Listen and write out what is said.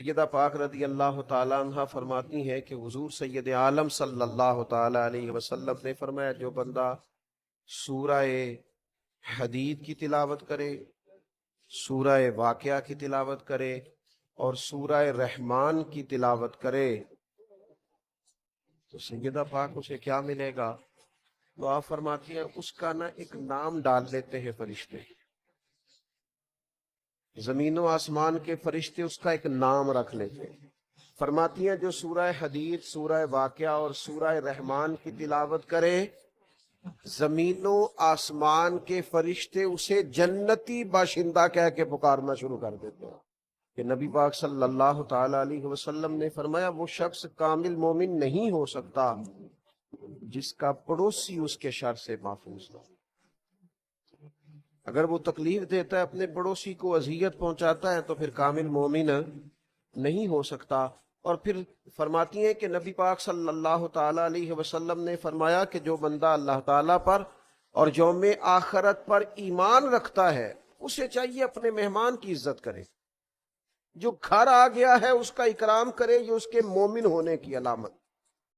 سیدہ پاک رضی اللہ تعالیٰ عنہ فرماتی ہیں کہ حضور سید عالم صلی اللہ تعالیٰ علیہ وسلم نے فرمایا جو بندہ سورہ حدید کی تلاوت کرے، سورہ واقعہ کی تلاوت کرے اور سورہ رحمان کی تلاوت کرے تو سیدہ پاک اسے کیا ملے گا؟ تو آپ فرماتی ہیں اس کا نا ایک نام ڈال لیتے ہیں فرشتے، زمین و آسمان کے فرشتے اس کا ایک نام رکھ لیتے ہیں۔ فرماتی ہیں جو سورہ حدید، سورہ واقعہ اور سورہ رحمان کی تلاوت کرے، زمین و آسمان کے فرشتے اسے جنتی باشندہ کہہ کے پکارنا شروع کر دیتے ہیں کہ نبی پاک صلی اللہ تعالی علیہ وسلم نے فرمایا وہ شخص کامل مومن نہیں ہو سکتا جس کا پڑوسی اس کے شر سے محفوظ ہو۔ اگر وہ تکلیف دیتا ہے، اپنے پڑوسی کو اذیت پہنچاتا ہے تو پھر کامل مومن نہیں ہو سکتا۔ اور پھر فرماتی ہیں کہ نبی پاک صلی اللہ تعالی علیہ وسلم نے فرمایا کہ جو بندہ اللہ تعالیٰ پر اور یوم آخرت پر ایمان رکھتا ہے اسے چاہیے اپنے مہمان کی عزت کرے، جو گھر آ گیا ہے اس کا اکرام کرے، یہ اس کے مومن ہونے کی علامت۔